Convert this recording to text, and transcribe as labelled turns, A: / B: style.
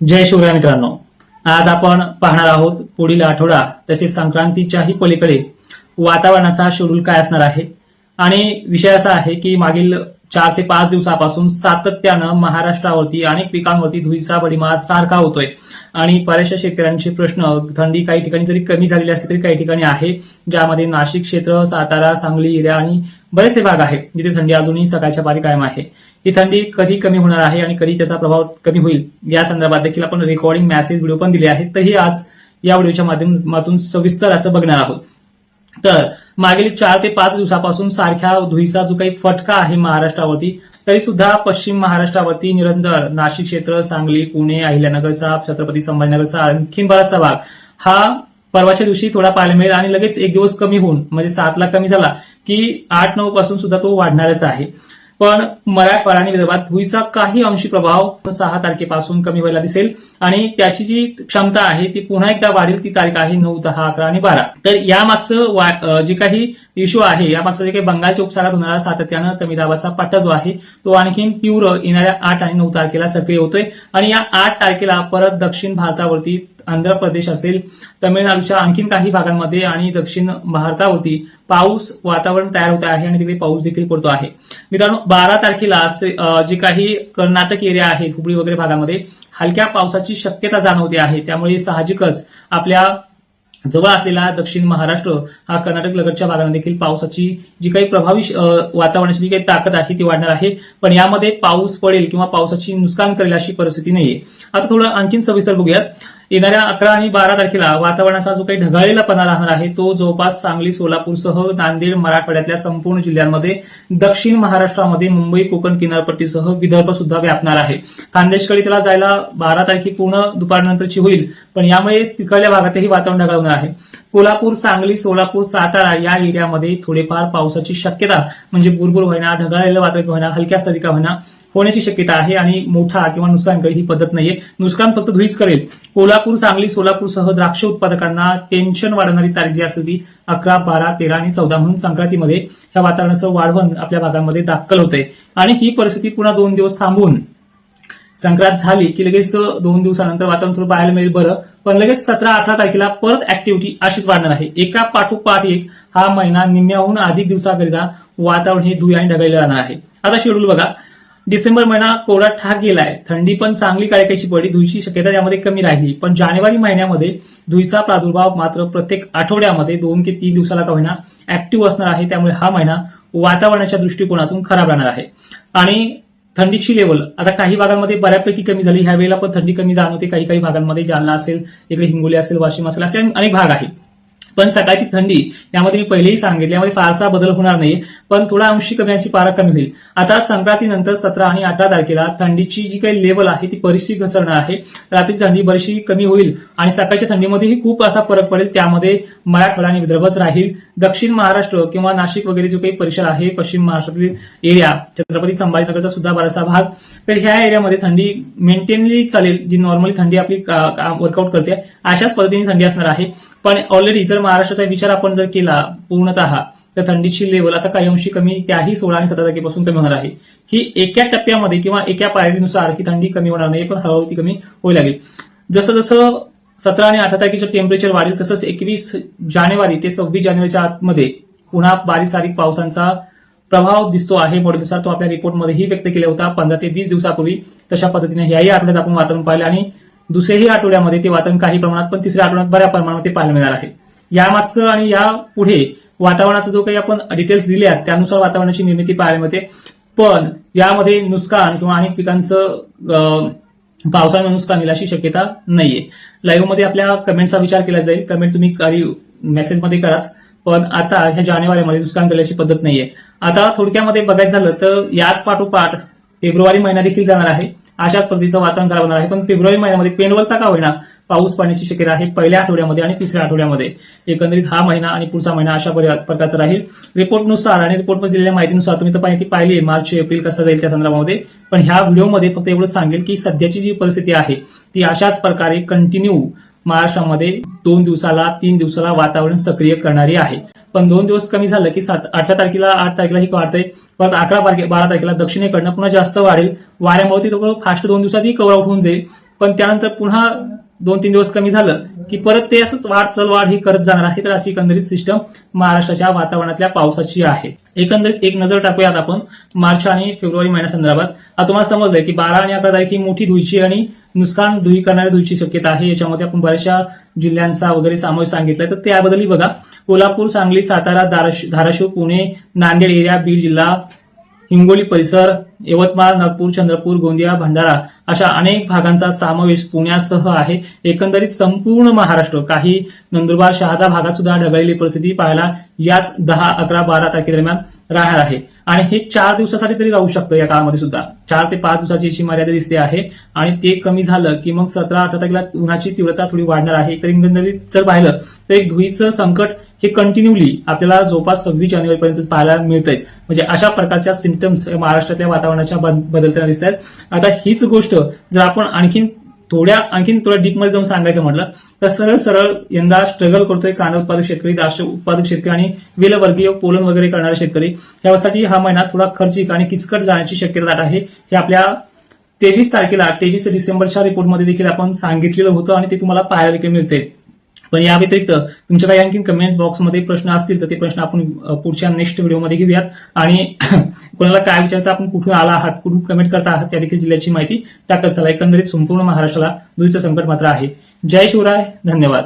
A: जय शिवराय मित्रांनो, आज आपण पाहणार आहोत पुढील आठवडा तसेच संक्रांतीच्याही पलीकडे वातावरणाचा शेड्यूल काय असणार आहे। आणि विषय असा आहे की मागील 4 ते 5 दिवसापासून सातत्यानं महाराष्ट्रावरती अनेक पिकांवरती धुळीचा भडीमार सारखा होतोय आणि बऱ्याचशा शेतकऱ्यांचे प्रश्न, थंडी काही ठिकाणी जरी कमी झालेली असली तरी काही ठिकाणी आहे, ज्यामध्ये नाशिक क्षेत्र, सातारा, सांगली एरिया आणि बरेचसे भाग आहेत जिथे थंडी अजूनही सकाळच्या पारी कायम आहे। ही थंडी कधी कमी होणार आहे आणि कधी त्याचा प्रभाव कमी होईल या संदर्भात देखील आपण रेकॉर्डिंग मेसेज व्हिडिओ पण दिले आहेत, तर ही आज या व्हिडिओच्या माध्यमातून सविस्तर असं बघणार आहोत। तर मागील 4 ते 5 दिवसापासून सारख्या धुळीचा जो काही फटका आहे महाराष्ट्रावरती, तरी सुद्धा पश्चिम महाराष्ट्रावरती निरंतर नाशिक क्षेत्र, सांगली, पुणे, अहिल्यानगरचा, छत्रपती संभाजीनगरचा आणखीन बराचसा भाग हा परवाच्या दिवशी थोडा पाहायला मिळेल आणि लगेच एक दिवस कमी होऊन म्हणजे 7 ला कमी झाला की 8-9 पासून सुद्धा तो वाढणारच आहे। पण मराठवाडा आणि विदर्भात धुळीचा काही अंशी प्रभाव 6 तारखेपासून कमी व्हायला दिसेल आणि त्याची जी क्षमता आहे ती पुन्हा एकदा वाढेल। ती तारीख आहे 9, 10, 11 आणि 12। तर यामागचं जे काही इश्यू आहे, यामागचं जे काही बंगालच्या उपसागरात होणारा सातत्यानं कमी दाबाचा पट्टा जो आहे तो आणखीन तीव्र येणाऱ्या 8 आणि 9 तारखेला सक्रिय होतोय आणि या 8 तारखेला परत दक्षिण भारतावरती आंध्र प्रदेश असेल, तामिळनाडूच्या आणखीन काही भागांमध्ये आणि दक्षिण भारतावरती पाऊस वातावरण तयार होत आहे आणि तिथे पाऊस देखील पडतो आहे। मित्रांनो, 12 तारखेला जे काही कर्नाटक एरिया आहे, हुबळी वगैरे भागामध्ये हलक्या पावसाची शक्यता जाणवते आहे। त्यामुळे साहजिकच आपल्या जवळ असलेला दक्षिण महाराष्ट्र हा कर्नाटक लगतच्या भागांमध्ये देखील पावसाची जी काही प्रभावी वातावरणाची जी काही ताकद आहे ती वाढणार आहे, पण यामध्ये पाऊस पडेल किंवा पावसाची नुकसान करेल अशी परिस्थिती नाहीये। आता थोडं आणखीन सविस्तर बघूयात। येणाऱ्या 11 आणि 12 तारखेला वातावरणाचा जो काही ढगाळलेलापणा राहणार आहे तो जवळपास सांगली, सोलापूरसह नांदेड, मराठवाड्यातल्या संपूर्ण जिल्ह्यांमध्ये, दक्षिण महाराष्ट्रामध्ये मुंबई, कोकण किनारपट्टीसह विदर्भ सुद्धा व्यापणार आहे। खानदेशकडे त्याला जायला 12 तारखे पूर्ण दुपारनंतरची होईल, पण यामुळे तिकडल्या भागातही वातावरण ढगाळ होणार आहे। कोल्हापूर, सांगली, सोलापूर, सातारा या एरियामध्ये थोडेफार पावसाची शक्यता म्हणजे बुरबुर होईना, ढगाळलेलं वातावरण होईना, हलक्या सरिका होईना होण्याची शक्यता आहे आणि मोठा किंवा नुकसान करेल ही पद्धत नाहीये। नुकसान फक्त धुळीच करेल। कोल्हापूर, सांगली, सोलापूरसह द्राक्ष उत्पादकांना टेन्शन वाढवणारी तारीख जी असेल ती 11, 12, 13 आणि 14 म्हणून संक्रांतीमध्ये ह्या वातावरणाचं वाढवण आपल्या भागांमध्ये दाखल होतंय आणि ही परिस्थिती पुन्हा 2 दिवस थांबून संक्रांत झाली की लगेच 2 दिवसानंतर वातावरण थोडं पाहायला मिळेल बरं, पण लगेच 17-18 तारखेला परत ऍक्टिव्हिटी अशीच वाढणार आहे। एका पाठोपाठ एक हा महिना निम्म्याहून अधिक दिवसाकरिता वातावरण हे धुळी आणि ढगाळलेलं राहणार आहे। आता शेड्यूल बघा, डिसेंबर महिना कोरडा ठाक गेलाय, थंडी पण चांगली काळीकायची पडली, धुळीची शक्यता यामध्ये कमी राहिली, पण जानेवारी महिन्यामध्ये धुळीचा प्रादुर्भाव मात्र प्रत्येक आठवड्यामध्ये 2 ते 3 दिवसाला का होईना ऍक्टिव्ह असणार आहे। त्यामुळे हा महिना वातावरणाच्या दृष्टिकोनातून खराब राहणार आहे। आणि थंडीची लेवल आता काही भागांमध्ये बऱ्यापैकी कमी झाली, ह्या वेळेला पण थंडी कमी जाणवते। काही भागांमध्ये जालना असेल, इकडे हिंगोली असेल, वाशिम असेल, असे अनेक भाग आहेत। पण सकाळची थंडी यामध्ये मी पहिलेही सांगितले यामध्ये फारसा बदल होणार नाही, पण थोडा अंशी कमी अशी पारा कमी होईल। आता संक्रांतीनंतर 17 आणि 18 तारखेला थंडीची जी काही लेवल आहे ती बरीचशी घसरणार आहे। रात्रीची थंडी बरीचशी कमी होईल आणि सकाळच्या थंडीमध्येही खूप असा फरक पडेल। त्यामध्ये मराठवाडा आणि विदर्भच राहील। दक्षिण महाराष्ट्र किंवा नाशिक वगैरे जो काही परिसर आहे, पश्चिम महाराष्ट्रातील एरिया, छत्रपती संभाजीनगरचा सुद्धा बराचसा भाग, तर ह्या एरियामध्ये थंडी मेंटेनली चालेल। जी नॉर्मली थंडी आपली वर्कआउट करते अशाच पद्धतीने थंडी असणार आहे। पण ऑलरेडी जर महाराष्ट्राचा विचार आपण जर केला पूर्णतः, तर थंडीची लेवल आता काही अंशी कमी, त्याही 16 आणि 17 तारखेपासून कमी होणार आहे। ही एका टप्प्यामध्ये किंवा एका पायरीनुसार ही थंडी कमी होणार नाही, पण हळूहळू ती कमी होऊ लागेल। जसं जसं 17 आणि 18 तारखेचं टेम्परेचर वाढेल तसंच 21 जानेवारी ते 26 जानेवारीच्या आतमध्ये पुन्हा बारीक सारीक पावसांचा प्रभाव दिसतो आहे। मोठ्यानुसार तो आपल्या रिपोर्टमध्येही व्यक्त केला होता 15 ते 20 दिवसापूर्वी। तशा पद्धतीने याही आठवड्यात आपण वातावरण पाहिलं आणि दुसऱ्याही आठवड्यामध्ये ते वातावरण काही प्रमाणात, पण तिसऱ्या आठवड्यात बऱ्या प्रमाणात ते पाहायला मिळणार आहे। यामागचं आणि या पुढे वातावरणाचा जो काही आपण डिटेल्स दिले आहेत त्यानुसार वातावरणाची निर्मिती पाहायला मिळते, पण यामध्ये नुकसान किंवा अनेक पिकांचं पावसामुळे नुकसान होईल अशी शक्यता नाहीये। लाईव्ह मध्ये आपल्या कमेंटचा विचार केला जाईल, कमेंट तुम्ही मेसेजमध्ये कराच, पण आता ह्या जानेवारीमध्ये नुकसान करण्याची पद्धत नाहीये। आता थोडक्यामध्ये बघायचं झालं तर याच पाठोपाठ फेब्रुवारी महिना देखील जाणार आहे। अशाच पद्धतीचं वातावरण खराब होणार आहे, पण फेब्रुवारी महिन्यामध्ये पेनवलता का होईना पाऊस पडण्याची शक्यता आहे पहिल्या आठवड्यामध्ये आणि तिसऱ्या आठवड्यामध्ये। एकंदरीत हा महिना आणि पुढचा महिना अशा प्रकारचा राहील। रिपोर्टनुसार आणि रिपोर्टमध्ये दिलेल्या माहितीनुसार तुम्ही तर माहिती पाहिली मार्च एप्रिल कसं जाईल त्या संदर्भामध्ये, पण ह्या व्हिडिओमध्ये फक्त एवढं सांगेल की सध्याची जी परिस्थिती आहे ती अशाच प्रकारे कंटिन्यू महाराष्ट्रामध्ये 2 दिवसाला 3 दिवसाला वातावरण सक्रिय करणारी आहे। पण 2 दिवस कमी झालं की 8 तारखेला 8 तारखेला ही वाढतंय, पण 11-12 तारखेला दक्षिणेकडनं पुन्हा जास्त वाढेल। वाऱ्यामुळे ती फास्ट 2 दिवसात ही कव्हर आउट होऊन जाईल। पण त्यानंतर पुन्हा 2-3 दिवस कमी झालं की परत ते असंच वाढ हे करत जाणार आहे. तर अशी एकंदरीत सिस्टम महाराष्ट्राच्या वातावरणातल्या पावसाची आहे. एकंदरीत एक नजर टाकूयात आपण मार्च आणि फेब्रुवारी महिन्यासंदर्भात. आता तुम्हाला समजलंय की 12 आणि 11 तारीख ही मोठी धुळीची आणि नुकसान करणाऱ्या धुळीची शक्यता आहे. याच्यामध्ये आपण बऱ्याचशा जिल्ह्यांचा वगैरे समावेश सांगितलाय, तर त्याबद्दलही बघा. कोल्हापूर, सांगली, सातारा, धाराशिव, पुणे, नांदेड एरिया, बीड जिल्हा, हिंगोली परिसर, यवतमाळ, नागपूर, चंद्रपूर, गोंदिया, भंडारा अशा अनेक भागांचा समावेश पुण्यासह आहे. एकंदरीत संपूर्ण महाराष्ट्र, काही नंदुरबार, शहादा भागात सुद्धा ढगाळलेली परिस्थिती पाहायला याच 10, 11, 12 तारखेदरम्यान राहणार आहे. आणि हे 4 दिवसासाठी तरी राहू शकतं. या काळामध्ये सुद्धा 4 ते 5 दिवसाची याची मर्यादा दिसते आहे. आणि ते कमी झालं की मग 17, 18 तारखेला उन्हाची तीव्रता थोडी वाढणार आहे. तर एकंदरीत जर पाहिलं तर एक धुळीचं संकट हे कंटिन्युअली आपल्याला जवळपास 26 जानेवारीपर्यंत पाहायला मिळतंय. म्हणजे अशा प्रकारच्या सिम्पटम्स महाराष्ट्रातल्या वातावरणाच्या बदलताना दिसत आहेत. आता हीच गोष्ट जर आपण आणखीन थोड्या डीपमध्ये जाऊन सांगायचं म्हटलं तर सरळ यंदा स्ट्रगल करतोय कांदा उत्पादक शेतकरी, द्राक्ष उत्पादक शेतकरी आणि वेलवर्गीय पोलन वगैरे करणारे शेतकरी. यासाठी हा महिना थोडा खर्चिक आणि किचकट जाण्याची शक्यता आहे. हे आपल्या 23 डिसेंबरच्या रिपोर्टमध्ये देखील आपण सांगितलेलं होतं आणि ते तुम्हाला पाहायला देखील मिळते. पण या व्यतिरिक्त तुमच्या काही आणखी कमेंट बॉक्समध्ये प्रश्न असतील तर ते प्रश्न आपण पुढच्या नेक्स्ट व्हिडिओमध्ये घेऊयात. आणि कोणाला काय विचारायचं, आपण कुठून आला आहात, कुठून कमेंट करता आहात, त्या देखील जिल्ह्याची माहिती टाकत चला. एकंदरीत संपूर्ण महाराष्ट्राला धुळीचं संकट मात्र आहे. जय शिवराय, धन्यवाद.